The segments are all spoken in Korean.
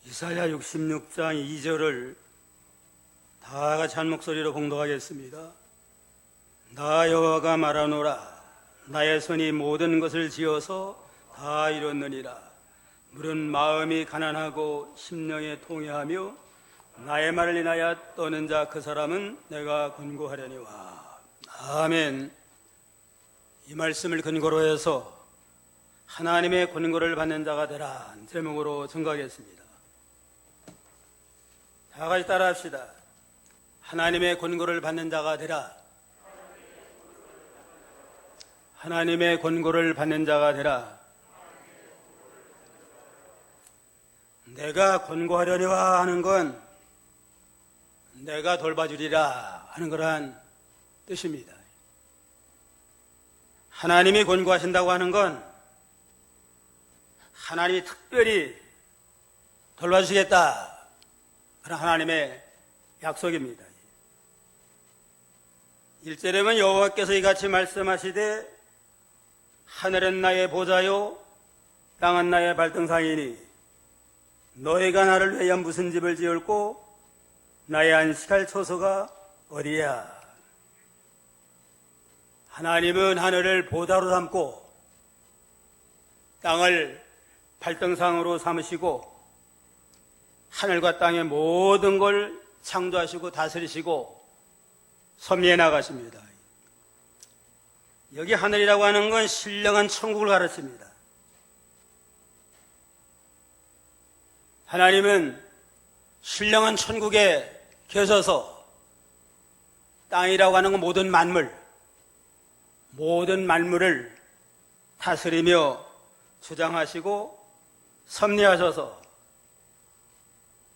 이사야 66장 2절을 다 같이 한 목소리로 봉독하겠습니다. 나 여호와가 말하노라. 나의 손이 모든 것을 지어서 다 이뤘느니라. 물은 마음이 가난하고 심령에 통회하며 나의 말을 인하여 떠는 자 그 사람은 내가 권고하려니와. 아멘. 이 말씀을 근거로 해서 하나님의 권고를 받는 자가 되라 제목으로 증거하겠습니다. 다 같이 따라합시다. 하나님의 권고를 받는 자가 되라. 하나님의 권고를 받는 자가 되라. 내가 권고하려니와 하는 건 내가 돌봐주리라 하는 거란 뜻입니다. 하나님이 권고하신다고 하는 건 하나님이 특별히 돌봐주시겠다 그런 하나님의 약속입니다. 1절에 보면 여호와께서 이같이 말씀하시되 하늘은 나의 보좌요 땅은 나의 발등상이니 너희가 나를 위하여 무슨 집을 지을꼬 나의 안식할 처소가 어디야. 하나님은 하늘을 보좌로 삼고 땅을 발등상으로 삼으시고 하늘과 땅의 모든 걸 창조하시고 다스리시고 섭리해 나가십니다. 여기 하늘이라고 하는 건 신령한 천국을 가르칩니다. 하나님은 신령한 천국에 계셔서 땅이라고 하는 건 모든 만물을 다스리며 주장하시고 섭리하셔서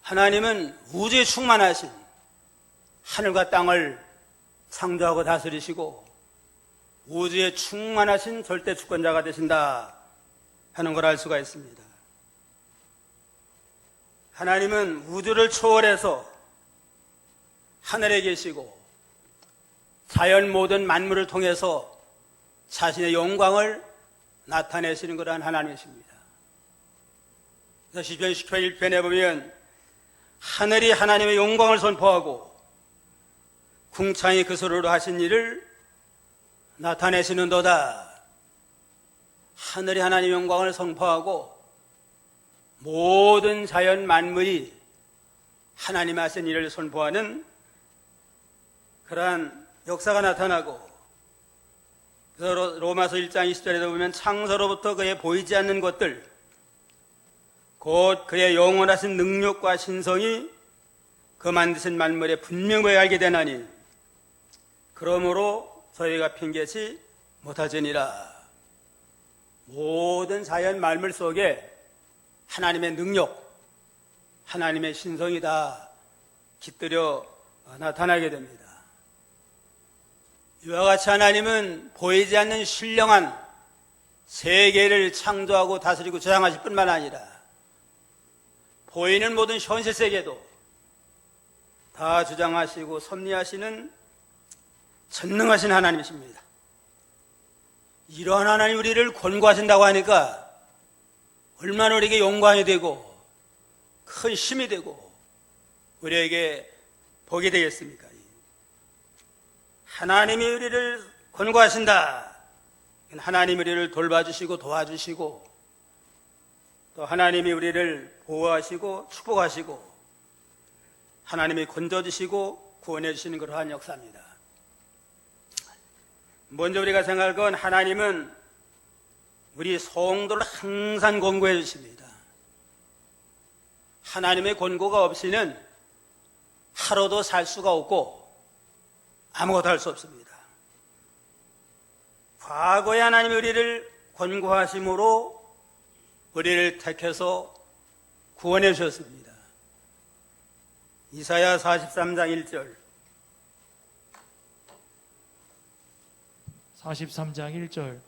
하나님은 우주에 충만하신 하늘과 땅을 창조하고 다스리시고 우주에 충만하신 절대 주권자가 되신다 하는 걸 알 수가 있습니다. 하나님은 우주를 초월해서 하늘에 계시고 자연 모든 만물을 통해서 자신의 영광을 나타내시는 그러한 하나님이십니다. 그래서 시편 10편 1편에 보면 하늘이 하나님의 영광을 선포하고 궁창이 그 소리로 하신 일을 나타내시는도다. 하늘이 하나님의 영광을 선포하고 모든 자연 만물이 하나님 하신 일을 선포하는 그러한 역사가 나타나고, 그래서 로마서 1장 20절에 보면 창세로부터 그의 보이지 않는 것들 곧 그의 영원하신 능력과 신성이 그 만드신 만물에 분명히 알게 되나니 그러므로 저희가 핑계치 못하지니라. 모든 자연 만물 속에 하나님의 능력, 하나님의 신성이 다 깃들여 나타나게 됩니다. 이와 같이 하나님은 보이지 않는 신령한 세계를 창조하고 다스리고 주장하실 뿐만 아니라 보이는 모든 현실 세계도 다 주장하시고 섭리하시는 전능하신 하나님이십니다. 이러한 하나님 우리를 권고하신다고 하니까 얼마나 우리에게 영광이 되고 큰 힘이 되고 우리에게 복이 되겠습니까? 하나님이 우리를 권고하신다. 하나님이 우리를 돌봐주시고 도와주시고 또 하나님이 우리를 보호하시고 축복하시고 하나님이 건져주시고 구원해 주시는 그러한 역사입니다. 먼저 우리가 생각할 건 하나님은 우리 성도를 항상 권고해 주십니다. 하나님의 권고가 없이는 하루도 살 수가 없고 아무것도 할 수 없습니다. 과거에 하나님이 우리를 권고하심으로 우리를 택해서 구원해 주셨습니다. 이사야 43장 1절 43장 1절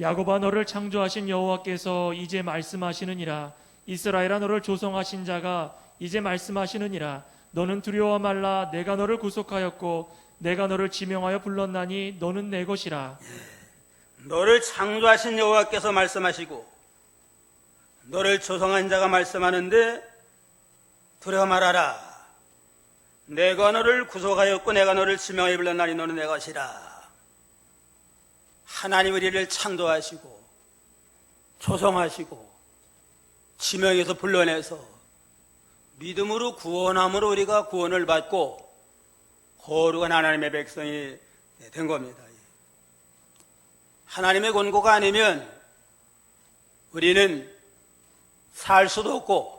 야곱아 너를 창조하신 여호와께서 이제 말씀하시느니라. 이스라엘아 너를 조성하신 자가 이제 말씀하시느니라. 너는 두려워 말라. 내가 너를 구속하였고 내가 너를 지명하여 불렀나니 너는 내 것이라. 너를 창조하신 여호와께서 말씀하시고 너를 조성한 자가 말씀하는데 두려워 말하라. 내가 너를 구속하였고 내가 너를 지명하여 불렀나니 너는 내 것이라. 하나님 우리를 창조하시고 조성하시고 지명해서 불러내서 믿음으로 구원함으로 우리가 구원을 받고 거룩한 하나님의 백성이 된 겁니다. 하나님의 권고가 아니면 우리는 살 수도 없고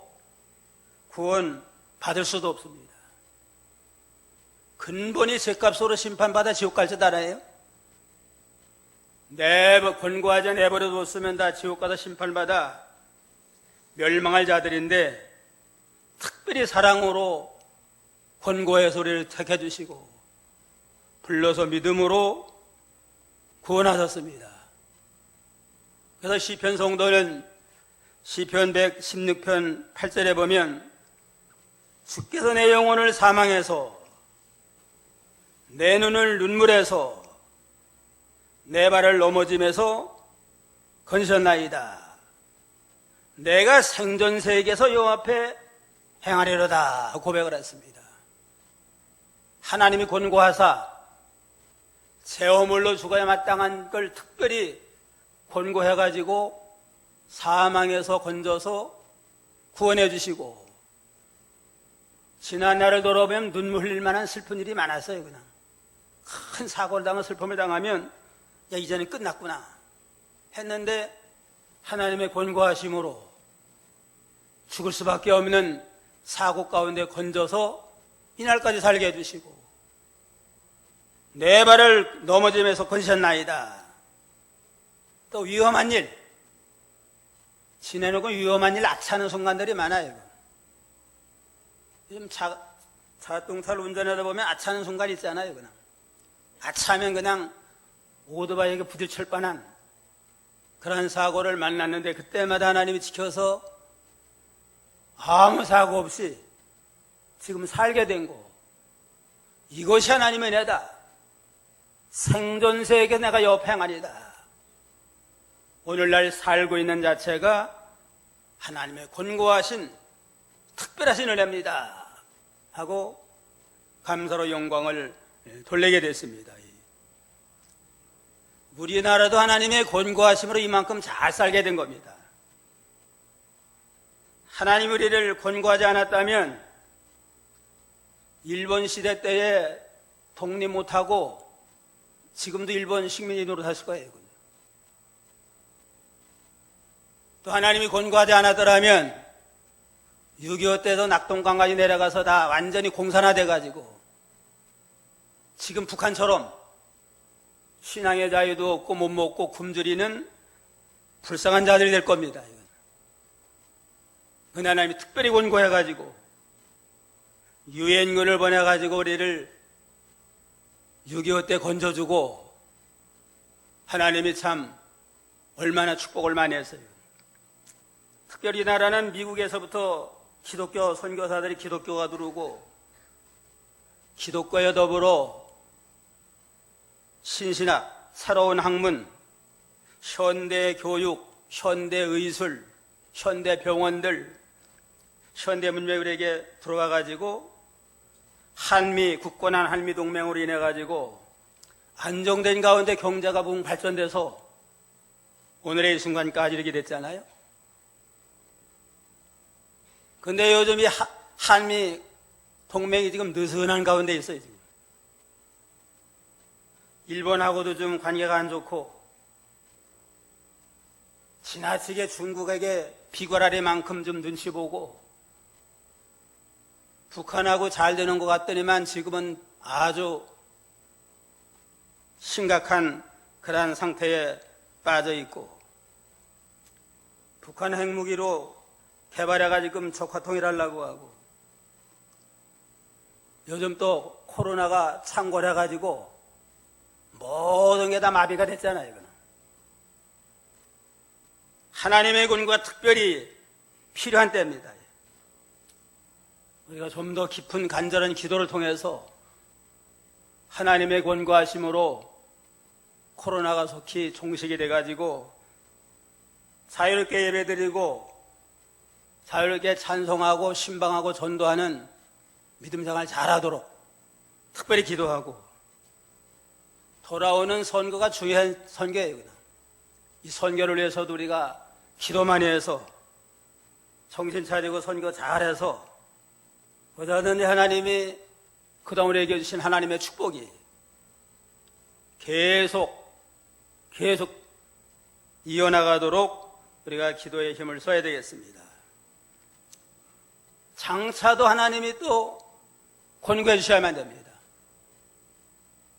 구원 받을 수도 없습니다. 근본이 죄값으로 심판받아 지옥 갈 줄 알아요? 권고하지 내버려 뒀으면 다 지옥 가서 심판받아 멸망할 자들인데 특별히 사랑으로 권고해서 우리를 택해 주시고 불러서 믿음으로 구원하셨습니다. 그래서 시편 성도는 시편 116편 8절에 보면 주께서 내 영혼을 사망해서 내 눈을 눈물에서 내 발을 넘어짐에서 건지셨나이다. 내가 생전세계에서 여호와 앞에 행하리로다 고백을 했습니다. 하나님이 권고하사 제어물로 죽어야 마땅한 걸 특별히 권고해가지고 사망에서 건져서 구원해 주시고 지난 날을 돌아보면 눈물 흘릴 만한 슬픈 일이 많았어요. 그냥 큰 사고를 당하고 슬픔을 당하면 야 이제는 끝났구나 했는데 하나님의 권고하심으로 죽을 수밖에 없는 사고 가운데 건져서 이날까지 살게 해주시고 내 발을 넘어짐에서 건지셨나이다. 또 위험한 일 지내놓고 위험한 일 악차는 순간들이 많아요. 요즘 자동차를 운전하다 보면 아차는 순간 있잖아요. 그냥 아차하면 그냥 오토바이에게 부딪힐 뻔한 그런 사고를 만났는데 그때마다 하나님이 지켜서 아무 사고 없이 지금 살게 된 거 이것이 하나님의 은혜다. 생존세에게 내가 여팽하리다. 오늘날 살고 있는 자체가 하나님의 권고하신 특별하신 은혜입니다 하고 감사로 영광을 돌리게 됐습니다. 우리나라도 하나님의 권고하심으로 이만큼 잘 살게 된 겁니다. 하나님 우리를 권고하지 않았다면 일본 시대 때에 독립 못하고 지금도 일본 식민지 노릇하실 거예요. 또 하나님이 권고하지 않았더라면 6.25 때도 낙동강까지 내려가서 다 완전히 공산화돼가지고 지금 북한처럼 신앙의 자유도 없고 못 먹고 굶주리는 불쌍한 자들이 될 겁니다. 그 하나님이 특별히 권고해가지고 유엔군을 보내가지고 우리를 6.25 때 건져주고 하나님이 참 얼마나 축복을 많이 했어요. 특별히 이 나라는 미국에서부터 기독교 선교사들이 기독교가 들어오고 기독교에 더불어 신신학, 새로운 학문, 현대 교육, 현대 의술, 현대 병원들, 현대 문명이 우리에게 들어와 가지고 한미 굳건한 한미 동맹으로 인해 가지고 안정된 가운데 경제가 붕 발전돼서 오늘의 이 순간까지 이르게 됐잖아요. 근데 요즘 이 한미 동맹이 지금 느슨한 가운데 있어요. 지금. 일본하고도 좀 관계가 안 좋고 지나치게 중국에게 비굴하리만큼 좀 눈치 보고 북한하고 잘 되는 것 같더니만 지금은 아주 심각한 그러한 상태에 빠져 있고 북한 핵무기로 개발해가지고 지금 적화통일하려고 하고 요즘 또 코로나가 창궐해가지고 모든 게 다 마비가 됐잖아요. 이거는. 하나님의 권고가 특별히 필요한 때입니다. 우리가 좀 더 깊은 간절한 기도를 통해서 하나님의 권고하심으로 코로나가 속히 종식이 돼가지고 자유롭게 예배드리고 자유롭게 찬송하고 신방하고 전도하는 믿음 생활 잘하도록 특별히 기도하고, 돌아오는 선거가 중요한 선거예요. 이 선거를 위해서도 우리가 기도 많이 해서 정신 차리고 선거 잘해서 보다는 하나님이 그동안 우리에게 주신 하나님의 축복이 계속 이어나가도록 우리가 기도의 힘을 써야 되겠습니다. 장차도 하나님이 또 권고해 주셔야만 됩니다.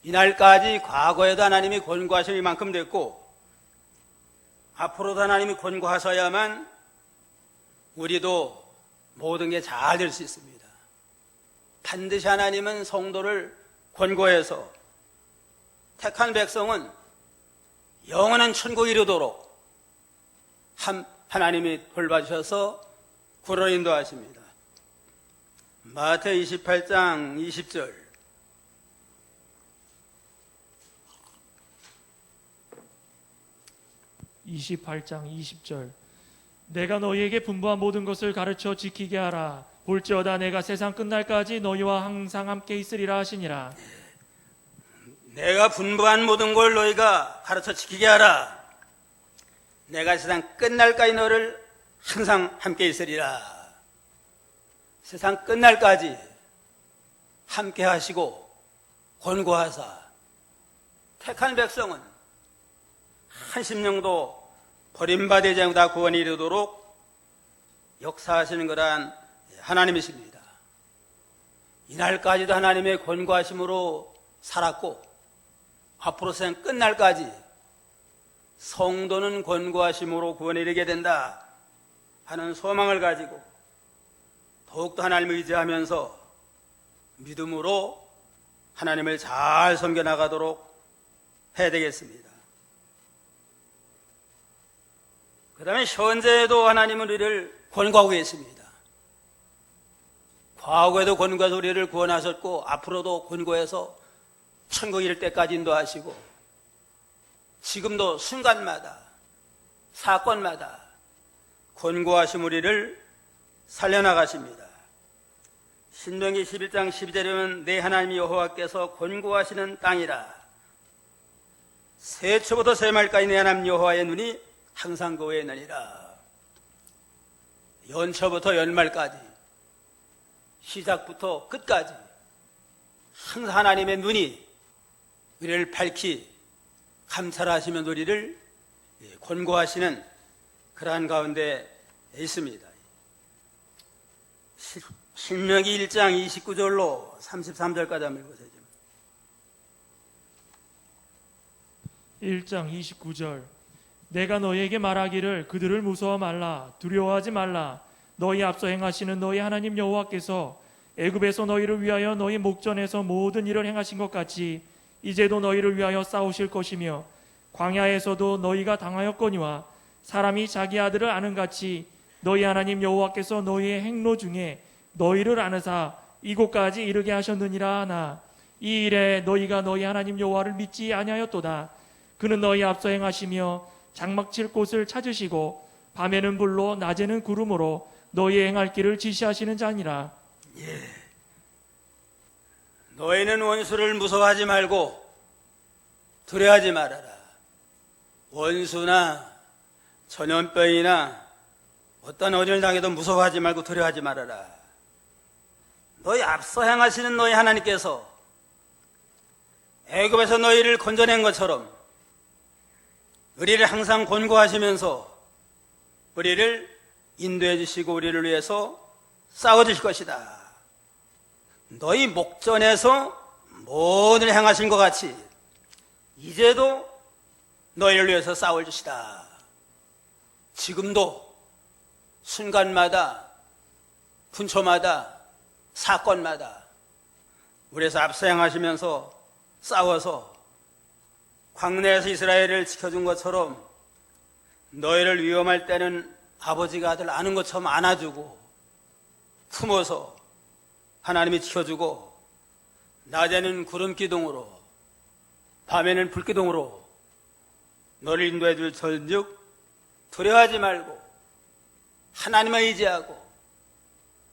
이날까지 과거에도 하나님이 권고하신 이만큼 됐고 앞으로도 하나님이 권고하셔야만 우리도 모든 게 잘 될 수 있습니다. 반드시 하나님은 성도를 권고해서 택한 백성은 영원한 천국에 이르도록 하나님이 돌봐주셔서 구원을 인도하십니다. 마태복음 28장 20절. 내가 너희에게 분부한 모든 것을 가르쳐 지키게 하라. 볼지어다 내가 세상 끝날까지 너희와 항상 함께 있으리라 하시니라. 내가 분부한 모든 걸 너희가 가르쳐 지키게 하라. 내가 세상 끝날까지 너를 항상 함께 있으리라. 세상 끝날까지 함께 하시고 권고하사 택한 백성은 한 심령도 버림받지 않고 다 구원이 이르도록 역사하시는 거란 하나님이십니다. 이날까지도 하나님의 권고하심으로 살았고 앞으로 세상 끝날까지 성도는 권고하심으로 구원에 이르게 된다 하는 소망을 가지고 더욱더 하나님을 의지하면서 믿음으로 하나님을 잘 섬겨나가도록 해야 되겠습니다. 그 다음에 현재에도 하나님은 우리를 권고하고 계십니다. 과거에도 권고해서 우리를 구원하셨고 앞으로도 권고해서 천국 이를 때까지 인도하시고 지금도 순간마다 사건마다 권고하신 우리를 살려나가십니다. 신명기 11장 12절에 보면 내 하나님 여호와께서 권고하시는 땅이라. 새초부터 새말까지 내 하나님 여호와의 눈이 항상 그에 있느니라. 연초부터 연말까지 시작부터 끝까지 항상 하나님의 눈이 우리를 밝히 감찰하시며 우리를 권고하시는 그러한 가운데 있습니다. 신명기 1장 29절로 33절까지 한번 읽으세요. 1장 29절. 내가 너희에게 말하기를 그들을 무서워 말라. 두려워하지 말라. 너희 앞서 행하시는 너희 하나님 여호와께서 애굽에서 너희를 위하여 너희 목전에서 모든 일을 행하신 것 같이 이제도 너희를 위하여 싸우실 것이며 광야에서도 너희가 당하였거니와 사람이 자기 아들을 아는 같이 너희 하나님 여호와께서 너희의 행로 중에 너희를 아느사 이곳까지 이르게 하셨느니라 하나 이 일에 너희가 너희 하나님 여호와를 믿지 아니하였도다. 그는 너희 앞서 행하시며 장막 칠 곳을 찾으시고 밤에는 불로 낮에는 구름으로 너희 행할 길을 지시하시는 자니라. 너희는 원수를 무서워하지 말고 두려워하지 말아라. 원수나 전염병이나 어떤 어려움을 당해도 무서워하지 말고 두려워하지 말아라. 너희 앞서 행하시는 너희 하나님께서 애굽에서 너희를 건져낸 것처럼 우리를 항상 권고하시면서 우리를 인도해 주시고 우리를 위해서 싸워 주실 것이다. 너희 목전에서 모든 행하신 것 같이 이제도 너희를 위해서 싸울 것이다. 지금도 순간마다 분초마다 사건마다 우리에서 앞서 행하시면서 싸워서 광야에서 이스라엘을 지켜준 것처럼 너희를 위험할 때는 아버지가 아들 아는 것처럼 안아주고 품어서 하나님이 지켜주고 낮에는 구름기둥으로 밤에는 불기둥으로 너를 인도해 줄 전즉 두려워하지 말고 하나님을 의지하고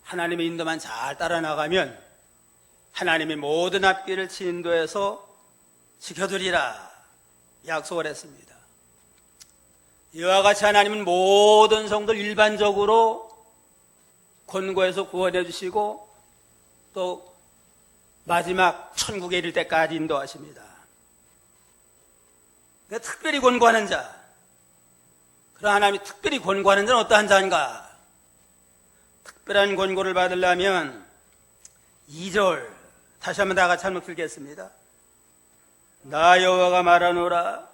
하나님의 인도만 잘 따라 나가면 하나님이 모든 앞길을 인도해서 지켜주리라 약속을 했습니다. 이와 같이 하나님은 모든 성도를 일반적으로 권고해서 구원해 주시고 또 마지막 천국에 이를 때까지 인도하십니다. 그러니까 특별히 권고하는 자, 그런 하나님이 특별히 권고하는 자는 어떠한 자인가? 특별한 권고를 받으려면 2절 다시 한번 다 같이 한번 읽겠습니다. 나 여호와가 말하노라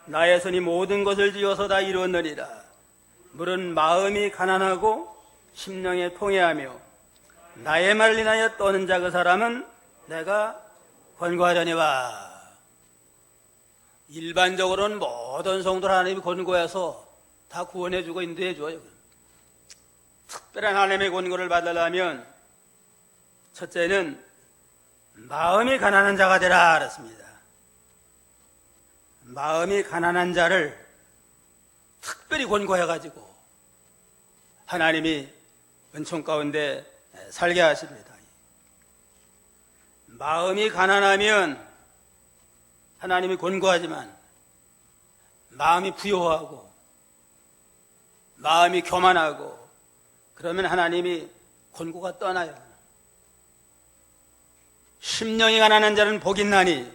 나의 손이 모든 것을 지어서 다 이루었느니라. 물은 마음이 가난하고 심령에 통회하며 나의 말을 인하여 떠는 자 그 사람은 내가 권고하려니와. 일반적으로는 모든 성도를 하나님이 권고해서 다 구원해주고 인도해줘요. 특별한 하나님의 권고를 받으려면 첫째는 마음이 가난한 자가 되라 그랬습니다. 마음이 가난한 자를 특별히 권고해가지고 하나님이 은총 가운데 살게 하십니다. 마음이 가난하면 하나님이 권고하지만 마음이 부요하고 마음이 교만하고 그러면 하나님이 권고가 떠나요. 심령이 가난한 자는 복이 있나니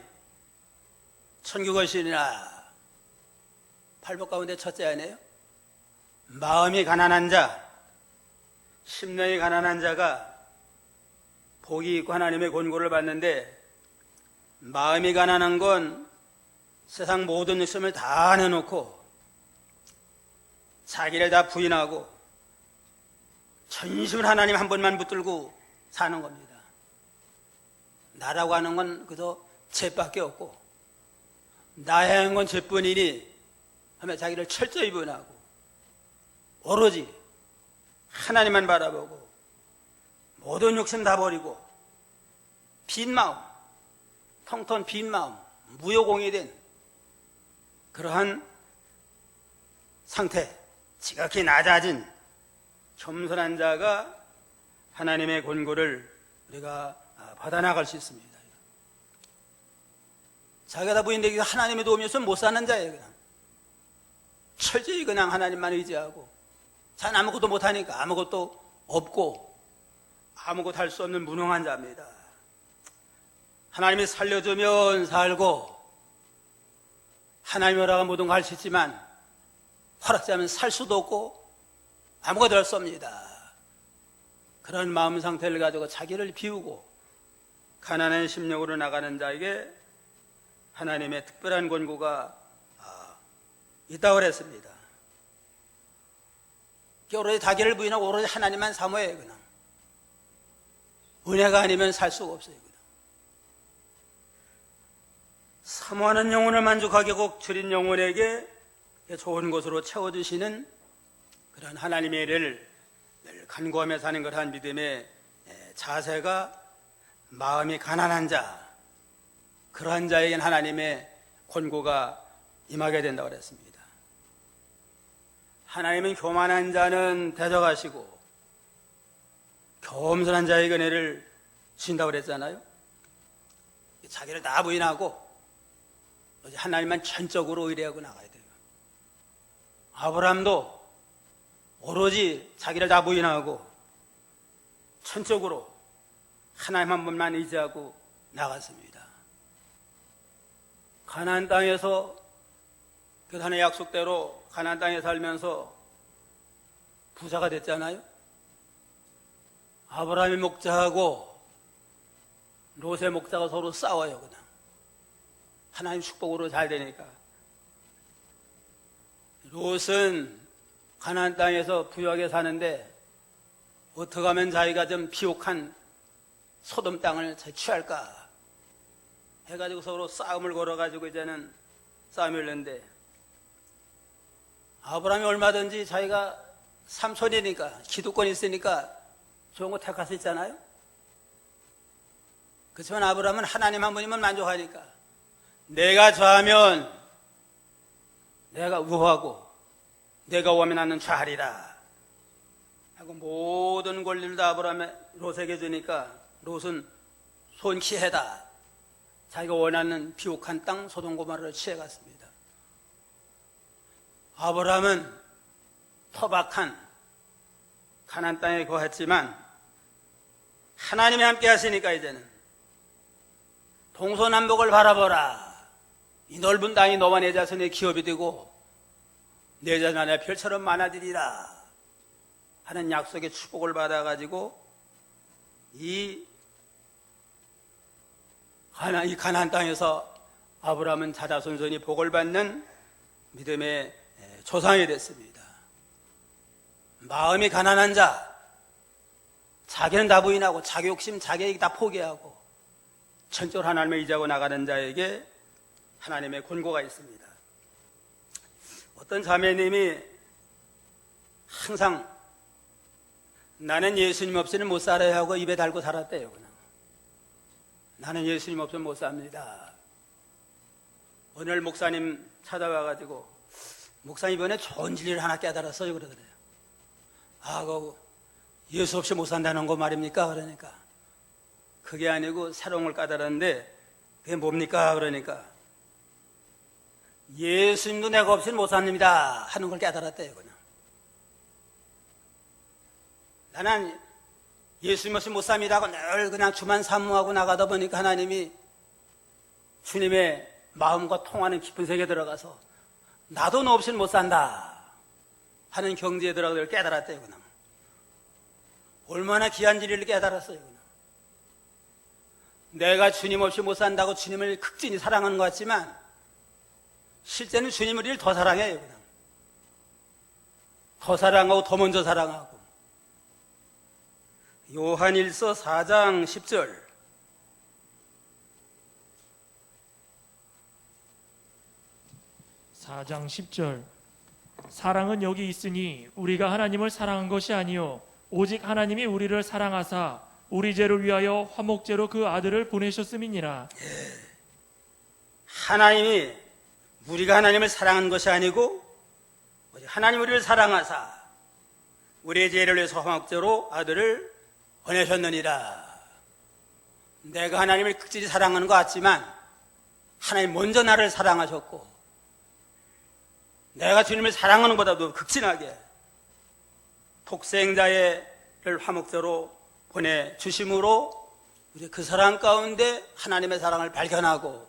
천국을 시리라. 팔복 가운데 첫째 아니에요? 마음이 가난한 자, 심령이 가난한 자가 복이 있고 하나님의 권고를 받는데, 마음이 가난한 건 세상 모든 욕심을 다 내놓고 자기를 다 부인하고 전심을 하나님 한 번만 붙들고 사는 겁니다. 나라고 하는 건 그저 죄밖에 없고 나야 하는 건 죄뿐이니 하며 자기를 철저히 부인하고 오로지 하나님만 바라보고 모든 욕심 다 버리고 빈 마음, 텅텅 빈 마음, 무효공이 된 그러한 상태, 지극히 낮아진 겸손한 자가 하나님의 권고를 우리가 받아나갈 수 있습니다. 자기가 다 부인되기 하나님의 도움이 없으면 못 사는 자예요. 그냥 철저히 그냥 하나님만 의지하고 자는 아무것도 못하니까 아무것도 없고 아무것도 할 수 없는 무능한 자입니다. 하나님이 살려주면 살고 하나님이 허락한 모든 걸 할 수 있지만 허락지 않으면 살 수도 없고 아무것도 할 수 없습니다. 그런 마음 상태를 가지고 자기를 비우고 가난한 심령으로 나가는 자에게 하나님의 특별한 권고가 있다고 그랬습니다. 오로지 자기를 부인하고 오로지 하나님만 사모해요. 그냥 은혜가 아니면 살 수가 없어요. 그냥 사모하는 영혼을 만족하게 꼭 줄인 영혼에게 좋은 것으로 채워주시는 그런 하나님의 일을 늘 간구하며 사는 그러한 믿음의 자세가 마음이 가난한 자, 그러한 자에겐 하나님의 권고가 임하게 된다고 그랬습니다. 하나님은 교만한 자는 대적하시고 겸손한 자에게 은혜를 주신다고 그랬잖아요. 자기를 다 부인하고 하나님만 전적으로 의뢰하고 나가야 돼요. 아브라함도 오로지 자기를 다 부인하고 전적으로 하나님 한 분만 의지하고 나갔습니다. 가나안 땅에서 그 하나님의 약속대로 가나안 땅에 살면서 부자가 됐잖아요. 아브라함이 목자하고 롯의 목자가 서로 싸워요. 그냥 하나님 축복으로 잘 되니까. 롯은 가나안 땅에서 부유하게 사는데 어떻게 하면 자기가 좀 비옥한 소돔 땅을 취할까 해가지고 서로 싸움을 걸어가지고 이제는 싸움이 열렸는데, 아브라함이 얼마든지 자기가 삼손이니까 기득권이 있으니까 좋은 거 택할 수 있잖아요. 그렇지만 아브라함은 하나님 한 분이면 만족하니까 내가 좌하면 내가 우하고 내가 우하면 나는 좌하리라. 하고 모든 권리를 다 아브라함의 롯에게 주니까 롯은 손키해다. 자기가 원하는 비옥한 땅 소돔고모라를 취해갔습니다. 아브라함은 포박한 가나안 땅에 거했지만 하나님이 함께 하시니까 이제는 동서남북을 바라보라. 이 넓은 땅이 너와 내 자손의 기업이 되고 내 자손 안에 별처럼 많아지리라 하는 약속의 축복을 받아가지고 이 가나안 땅에서 아브라함은 자자손손이 복을 받는 믿음의 조상이 됐습니다. 마음이 가난한 자, 자기는 다 부인하고 자기 욕심, 자기 얘기 다 포기하고 전적으로 하나님을 의지하고 나가는 자에게 하나님의 권고가 있습니다. 어떤 자매님이 항상 나는 예수님 없이는 못 살아야 하고 입에 달고 살았대요. 그냥. 나는 예수님 없이는 못 삽니다. 오늘 목사님 찾아와가지고 목사님 이번에 좋은 진리를 하나 깨달았어요. 그러더래요. 예수 없이 못 산다는 거 말입니까? 그러니까 그게 아니고 새로운 걸 깨달았는데 그게 뭡니까? 그러니까 예수님도 내가 없이는 못 삽니다 하는 걸 깨달았대요. 그냥. 나는 예수님 없이 못 삽니다 하고 늘 그냥 주만 사모하고 나가다 보니까 하나님이 주님의 마음과 통하는 깊은 세계에 들어가서 나도 너 없이는 못 산다 하는 경지에 들어가서 깨달았대요. 그냥. 얼마나 귀한 진리를 깨달았어요. 그냥. 내가 주님 없이 못 산다고 주님을 극진히 사랑하는 것 같지만 실제는 주님을 우리를 더 사랑해요. 그냥. 더 사랑하고 더 먼저 사랑하고. 요한일서 4장 10절. 사랑은 여기 있으니 우리가 하나님을 사랑한 것이 아니요 오직 하나님이 우리를 사랑하사 우리 죄를 위하여 화목제로 그 아들을 보내셨음이니라. 하나님이 우리가 하나님을 사랑한 것이 아니고 오직 하나님 우리를 사랑하사 우리의 죄를 위해서 화목제로 아들을 보내셨느니라. 내가 하나님을 극진히 사랑하는 것 같지만 하나님 먼저 나를 사랑하셨고 내가 주님을 사랑하는 것보다도 극진하게 독생자를 화목제로 보내주심으로 우리 그 사랑 가운데 하나님의 사랑을 발견하고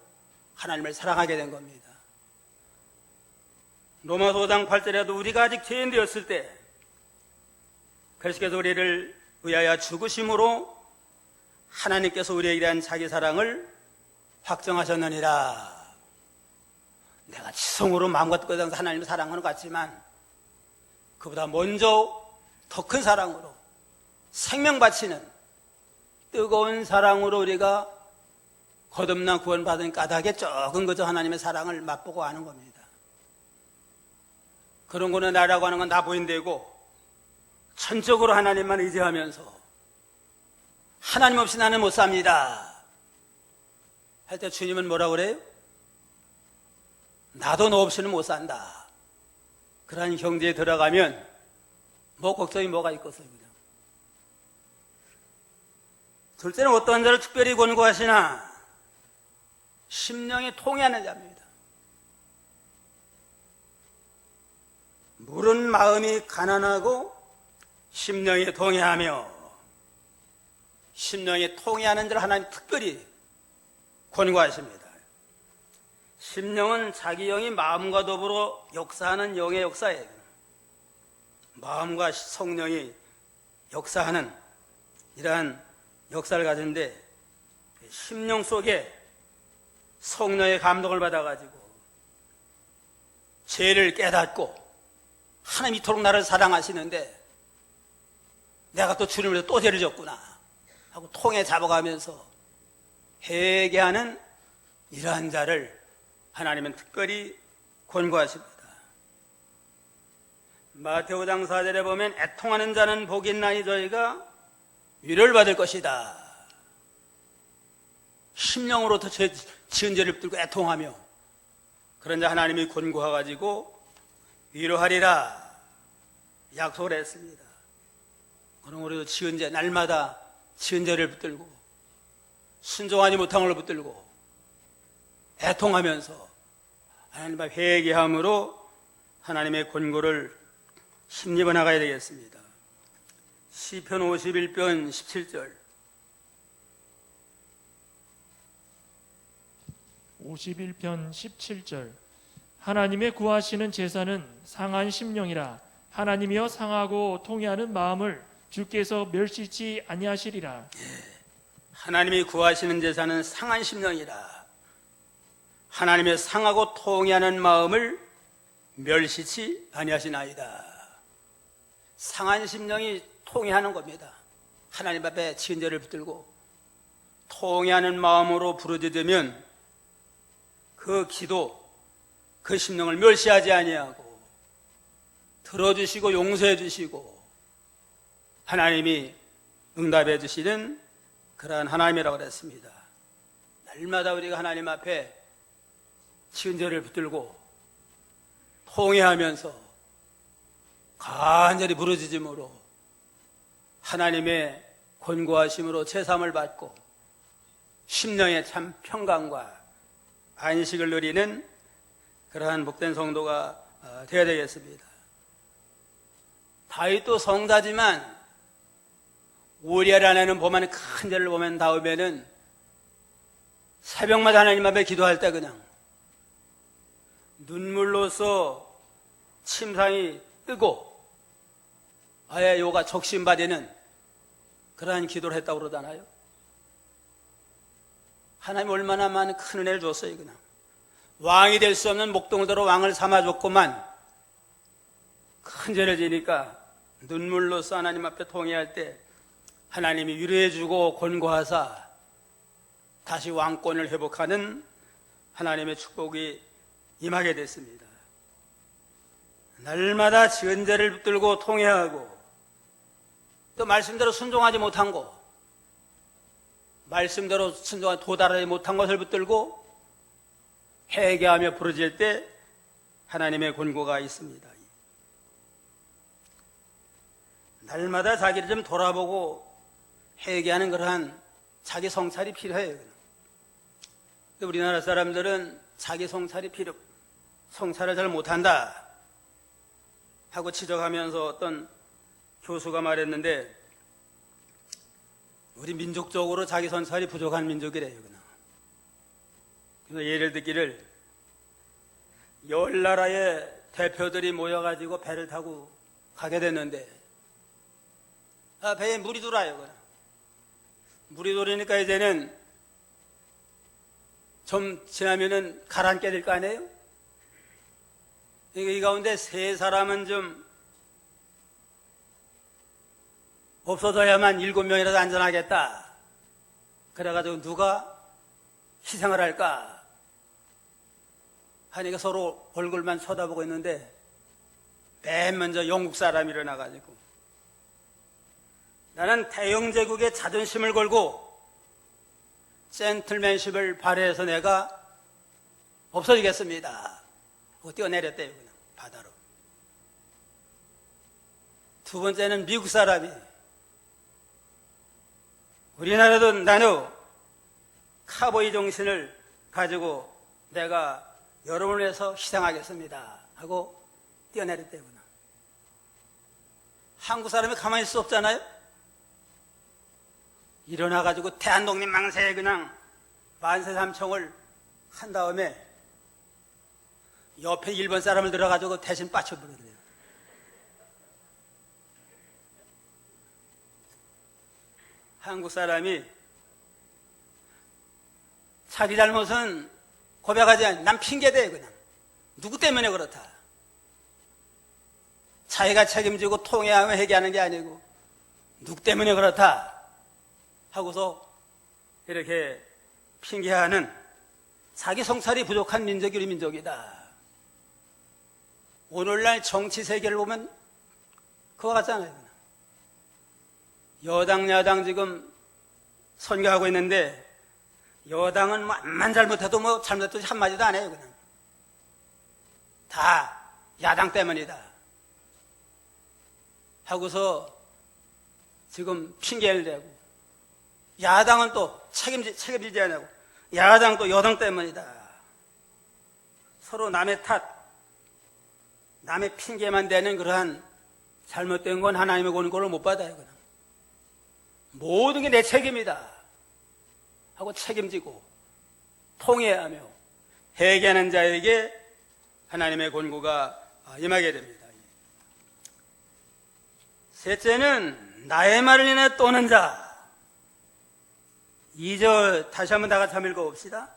하나님을 사랑하게 된 겁니다. 로마서 5장 8절에도 우리가 아직 죄인 되었을 때 그리스도께서 우리를 위하여 죽으심으로 하나님께서 우리에게 대한 자기 사랑을 확정하셨느니라. 내가 지성으로 마음과 뜻과 뜻으로 하나님을 사랑하는 것 같지만 그보다 먼저 더 큰 사랑으로 생명 바치는 뜨거운 사랑으로 우리가 거듭나 구원받은 까닭에 적은 거죠. 하나님의 사랑을 맛보고 아는 겁니다. 그런 거는 나라고 하는 건 다 보인대고 전적으로 하나님만 의지하면서 하나님 없이 나는 못 삽니다 할 때 주님은 뭐라고 그래요? 나도 너 없이는 못 산다. 그러한 경지에 들어가면 뭐 걱정이 뭐가 있겠어요. 그냥. 둘째는 어떤 자를 특별히 권고하시나? 심령이 통해하는 자입니다. 물은 마음이 가난하고 심령이 통해하며 심령이 통해하는 자를 하나님 특별히 권고하십니다. 심령은 자기 영이 마음과 더불어 역사하는 영의 역사예요. 마음과 성령이 역사하는 이러한 역사를 가진데 심령 속에 성령의 감동을 받아가지고 죄를 깨닫고 하나님 이토록 나를 사랑하시는데 내가 또 주님을 위해서 또 죄를 졌구나 하고 통에 잡아가면서 회개하는 이러한 자를 하나님은 특별히 권고하십니다. 마태오 장 4절에 보면 애통하는 자는 복이 있나니 저희가 위로를 받을 것이다. 심령으로부터 지은 죄를 붙들고 애통하며 그런 자 하나님이 권고해가지고 위로하리라 약속을 했습니다. 그럼 우리도 지은 죄, 날마다 지은 죄를 붙들고 순종하지 못한 걸 붙들고 애통하면서 하나님 앞에 회개함으로 하나님의 권고를 힘입어 나가야 되겠습니다. 시편 51편 17절 51편 17절 하나님의 구하시는 제사는 상한 심령이라 하나님이여 상하고 통회하는 마음을 주께서 멸시치 아니하시리라. 하나님이 구하시는 제사는 상한 심령이라 하나님의 상하고 통회하는 마음을 멸시치 아니하시나이다. 상한 심령이 통회하는 겁니다. 하나님 앞에 지은 죄를 붙들고 통회하는 마음으로 부르짖으면 그 기도, 그 심령을 멸시하지 아니하고 들어주시고 용서해 주시고 하나님이 응답해 주시는 그러한 하나님이라고 그랬습니다. 날마다 우리가 하나님 앞에 지은 죄를 붙들고 통회하면서 간절히 부르짖음으로 하나님의 권고하심으로 제삼을 받고 심령의 참 평강과 안식을 누리는 그러한 복된 성도가 되어야 되겠습니다. 다윗도 성자지만 우리아라는 범하는 큰 죄를 보면 다음에는 새벽마다 하나님 앞에 기도할 때 그냥 눈물로써 침상이 뜨고 아예 요가 적신받이는 그러한 기도를 했다고 그러잖아요. 하나님 얼마나 많은 큰 은혜를 줬어요. 그냥 왕이 될 수 없는 목동들로 왕을 삼아줬구만. 큰 죄를 지니까 눈물로써 하나님 앞에 통회할 때 하나님이 위로해주고 권고하사 다시 왕권을 회복하는 하나님의 축복이 임하게 됐습니다. 날마다 지은 죄를 붙들고 통회하고 또 말씀대로 순종하지 못한 것, 말씀대로 순종하지 도달하지 못한 것을 붙들고 회개하며 부르짖을 때 하나님의 권고가 있습니다. 날마다 자기를 좀 돌아보고 회개하는 그러한 자기 성찰이 필요해요. 우리나라 사람들은 자기 성찰이 성찰을 잘 못한다 하고 지적하면서 어떤 교수가 말했는데 우리 민족적으로 자기 성찰이 부족한 민족이래요. 그래서 예를 듣기를 10나라의 대표들이 모여가지고 배를 타고 가게 됐는데 배에 물이 돌아요. 물이 돌으니까 이제는 좀 지나면은 가라앉게 될 거 아니에요? 이 가운데 3사람은 좀 없어져야만 7명이라도 안전하겠다. 그래가지고 누가 희생을 할까? 하니까 서로 얼굴만 쳐다보고 있는데 맨 먼저 영국 사람이 일어나가지고 나는 대영제국의 자존심을 걸고 젠틀맨십을 발휘해서 내가 없어지겠습니다. 하고 뛰어내렸대요. 그냥 바다로. 두 번째는 미국 사람이 우리나라도 나누 카보이 정신을 가지고 내가 여러분을 위해서 희생하겠습니다 하고 뛰어내렸대요. 그냥. 한국 사람이 가만히 있을 수 없잖아요. 일어나가지고 대한독립 망세에 그냥 만세 삼청을 한 다음에 옆에 일본 사람을 들어가지고 대신 빠쳐버렸네요. 한국 사람이 자기 잘못은 고백하지 않아. 난 핑계대요. 그냥 누구 때문에 그렇다. 자기가 책임지고 통회하며 회개하는 게 아니고 누구 때문에 그렇다 하고서 이렇게 핑계하는 자기 성찰이 부족한 민족이 우리 민족이다. 오늘날 정치 세계를 보면 그거 같잖아요. 여당 야당 지금 선거하고 있는데 여당은 뭐 암만 잘못해도 뭐 잘못해도 한마디도 안 해요. 그냥 다 야당 때문이다 하고서 지금 핑계를 대고, 야당은 또 책임지지 않고, 야당 또 여당 때문이다. 서로 남의 탓, 남의 핑계만 대는 그러한 잘못된 건 하나님의 권고를 못 받아요. 그냥 모든 게 내 책임이다 하고 책임지고 통회하며 회개하는 자에게 하나님의 권고가 임하게 됩니다. 셋째는 나의 말을 인해 떠는 자. 2절 다시 한번 다 같이 한번 읽어봅시다.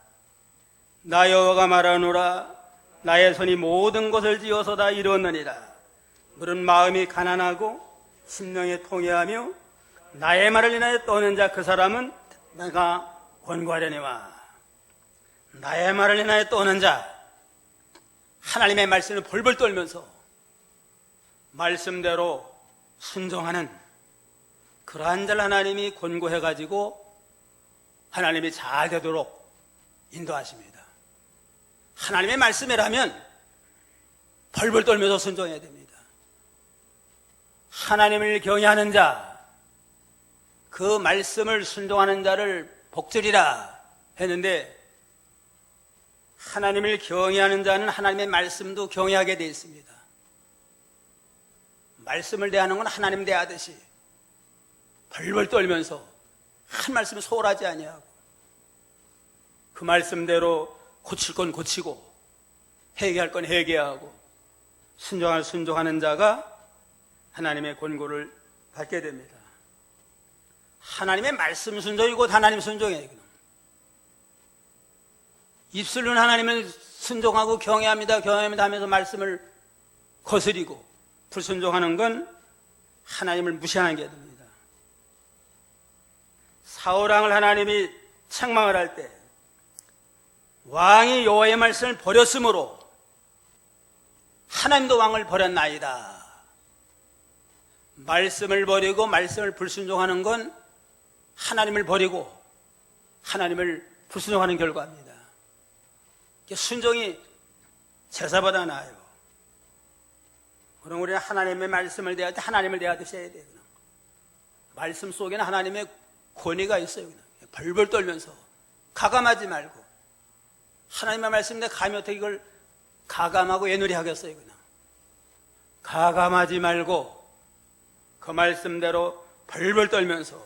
나 여호와가 말하노라 나의 손이 모든 것을 지어서 다 이루었느니라. 물은 마음이 가난하고 심령이 통회하며 나의 말을 인하여 떠는 자 그 사람은 내가 권고하려니와. 나의 말을 인하여 떠는 자, 하나님의 말씀을 벌벌 떨면서 말씀대로 순종하는 그러한 자를 하나님이 권고해가지고 하나님이 잘 되도록 인도하십니다. 하나님의 말씀이라면 벌벌 떨면서 순종해야 됩니다. 하나님을 경외하는 자, 그 말씀을 순종하는 자를 복주리라 했는데, 하나님을 경외하는 자는 하나님의 말씀도 경외하게 되어 있습니다. 말씀을 대하는 건 하나님 대하듯이 벌벌 떨면서 한 말씀을 소홀하지 아니하고 그 말씀대로 고칠 건 고치고 회개할 건 회개하고 순종하는 자가 하나님의 권고를 받게 됩니다. 하나님의 말씀 순종이 곧 하나님 순종이에요. 입술로는 하나님을 순종하고 경외합니다 하면서 말씀을 거스리고 불순종하는 건 하나님을 무시하는 게 됩니다. 사울왕을 하나님이 책망을 할 때 왕이 여호와의 말씀을 버렸으므로 하나님도 왕을 버렸나이다. 말씀을 버리고 말씀을 불순종하는 건 하나님을 버리고 하나님을 불순종하는 결과입니다. 순종이 제사보다 나아요. 그럼 우리는 하나님의 말씀을 대할 때 하나님을 대하듯이 해야 돼요. 말씀 속에는 하나님의 권위가 있어요. 벌벌 떨면서 가감하지 말고, 하나님의 말씀인데 감히 어떻게 이걸 가감하고 애누리 하겠어요. 그냥 가감하지 말고 그 말씀대로 벌벌 떨면서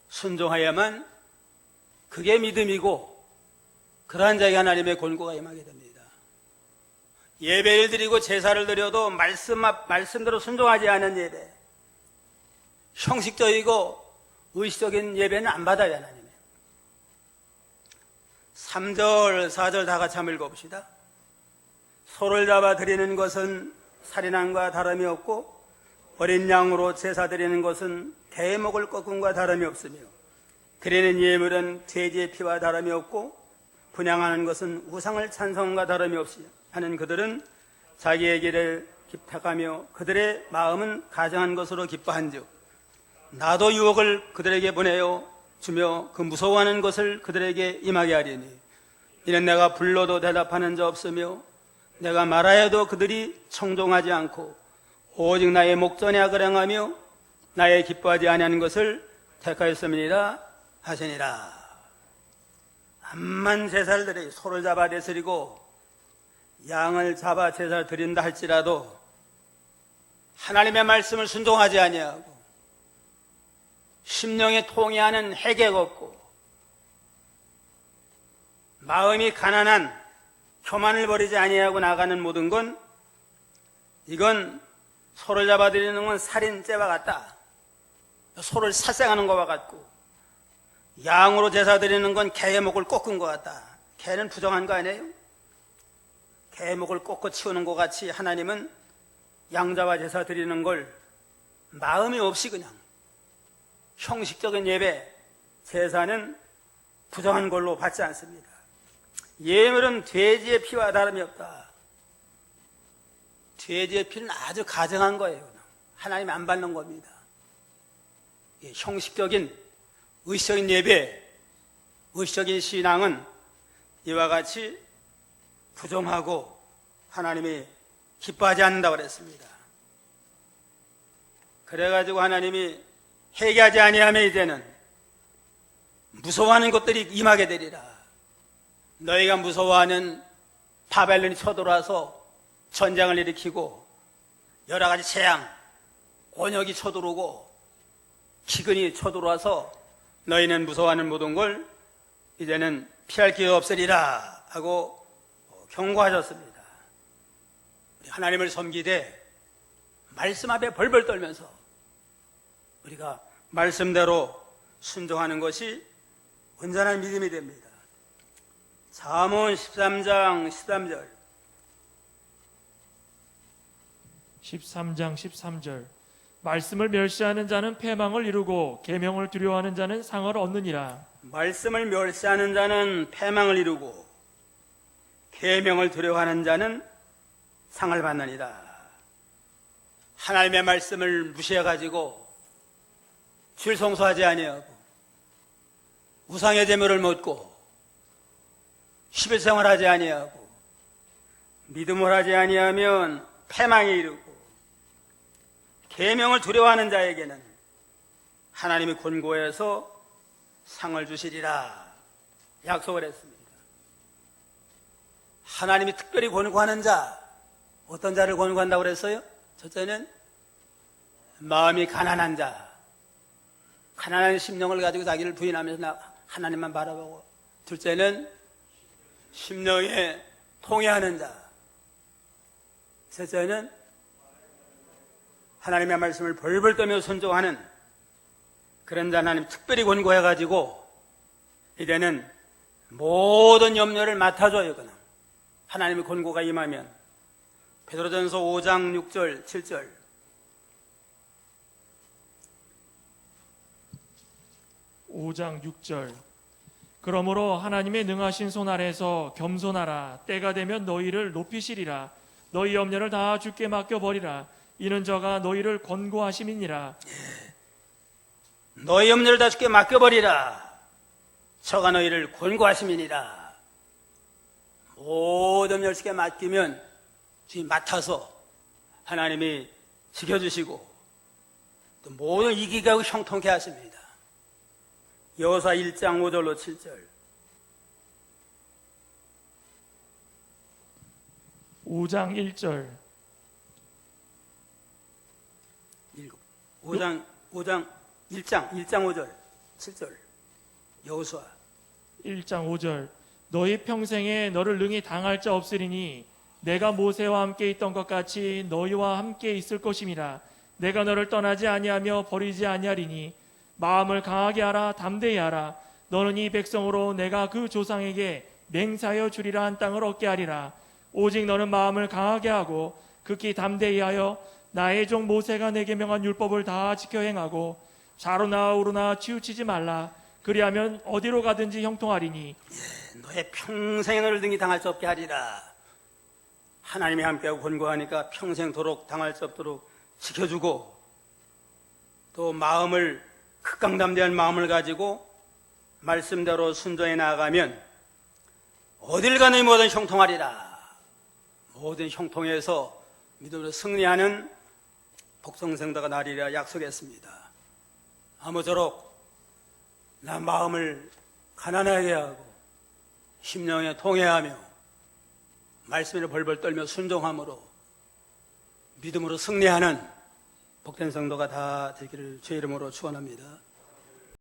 순종해야만 그게 믿음이고, 그러한 자에게 하나님의 권고가 임하게 됩니다. 예배를 드리고 제사를 드려도 말씀대로 순종하지 않은 예배, 형식적이고 의식적인 예배는 안 받아요. 하나님. 3절 4절 다 같이 한번 읽어봅시다. 소를 잡아 드리는 것은 살인함과 다름이 없고 어린 양으로 제사 드리는 것은 개의 목을 꺾음과 다름이 없으며 드리는 예물은 돼지의 피와 다름이 없고 분향하는 것은 우상을 찬송과 다름이 없이 하는 그들은 자기의 길을 기뻐하며 그들의 마음은 가정한 것으로 기뻐한즉 나도 유혹을 그들에게 보내어 주며 그 무서워하는 것을 그들에게 임하게 하리니 이는 내가 불러도 대답하는 자 없으며 내가 말하여도 그들이 청종하지 않고 오직 나의 목전에 악을 행하며 나의 기뻐하지 아니하는 것을 택하였음이니라 하시니라. 암만 제사를 드리 소를 잡아 대스리고 양을 잡아 제사를 드린다 할지라도 하나님의 말씀을 순종하지 아니하고 심령에 통해하는 회개가 없고 마음이 가난한 교만을 버리지 아니하고 나가는 모든 건 이건 소를 잡아드리는 건 살인죄와 같다. 소를 살생하는 것과 같고 양으로 제사 드리는 건 개의 목을 꺾은 것 같다. 개는 부정한 거 아니에요? 개의 목을 꺾고 치우는 것 같이 하나님은 양자와 제사 드리는 걸 마음이 없이 그냥 형식적인 예배, 제사는 부정한 걸로 받지 않습니다. 예물은 돼지의 피와 다름이 없다. 돼지의 피는 아주 가정한 거예요. 하나님이 안 받는 겁니다. 형식적인 의식적인 예배, 의식적인 신앙은 이와 같이 부정하고 하나님이 기뻐하지 않는다고 그랬습니다. 그래가지고 하나님이 회개하지 아니하면 이제는 무서워하는 것들이 임하게 되리라. 너희가 무서워하는 바벨론이 쳐들어와서 전쟁을 일으키고 여러 가지 재앙, 권역이 쳐들어오고 기근이 쳐들어와서 너희는 무서워하는 모든 걸 이제는 피할 기회 없으리라 하고 경고하셨습니다. 우리 하나님을 섬기되 말씀 앞에 벌벌 떨면서 우리가 말씀대로 순종하는 것이 온전한 믿음이 됩니다. 잠언 13장 13절 13장 13절 말씀을 멸시하는 자는 패망을 이루고 계명을 두려워하는 자는 상을 얻느니라. 말씀을 멸시하는 자는 패망을 이루고 계명을 두려워하는 자는 상을 받느니라. 하나님의 말씀을 무시해가지고 줄 성소하지 아니하고 우상의 제물을 먹고 11생활 하지 아니하고 믿음을 하지 아니하면 패망에 이르고 계명을 두려워하는 자에게는 하나님이 권고해서 상을 주시리라 약속을 했습니다. 하나님이 특별히 권고하는 자, 어떤 자를 권고한다고 그랬어요? 첫째는 마음이 가난한 자, 가난한 심령을 가지고 자기를 부인하면서 하나님만 바라보고, 둘째는 심령에 통회하는 자, 셋째는 하나님의 말씀을 벌벌 떨며 순종하는 그런 자 하나님 특별히 권고해가지고 이제는 모든 염려를 맡아줘요. 그냥 하나님의 권고가 임하면. 베드로전서 5장 6절 7절 5장 6절 그러므로 하나님의 능하신 손 아래서 겸손하라. 때가 되면 너희를 높이시리라. 너희 염려를 다 주께 맡겨버리라. 이는 저가 너희를 권고하심이니라. 너희 염려를 다 주께 맡겨버리라. 저가 너희를 권고하심이니라. 모든 염려를 주께 맡기면 주님 맡아서 하나님이 지켜주시고 또 모든 이기가 형통케 하십니다. 여호수아 1장 5절로 7절 5장 1절 5장 1장 5절 7절 여호수아 1장 5절 너희 평생에 너를 능히 당할 자 없으리니 내가 모세와 함께 있던 것 같이 너희와 함께 있을 것임이라. 내가 너를 떠나지 아니하며 버리지 아니하리니 마음을 강하게 하라. 담대히 하라. 너는 이 백성으로 내가 그 조상에게 맹세하여 주리라 한 땅을 얻게 하리라. 오직 너는 마음을 강하게 하고 극히 담대히 하여 나의 종 모세가 내게 명한 율법을 다 지켜 행하고 좌로나 우로나 치우치지 말라. 그리하면 어디로 가든지 형통하리니 너의 평생에 너를 등이 당할 수 없게 하리라. 하나님이 함께하고 권고하니까 평생도록 당할 수 없도록 지켜주고 또 마음을 극강담대한 마음을 가지고 말씀대로 순종해 나아가면 어딜 가니 모든 형통하리라. 모든 형통해서 믿음으로 승리하는 복성생도가 나리라 약속했습니다. 아무쪼록 나 마음을 가난하게 하고 심령에 통회하며 말씀을 벌벌 떨며 순종함으로 믿음으로 승리하는 복된 성도가 다 되기를 주의 이름으로 축원합니다.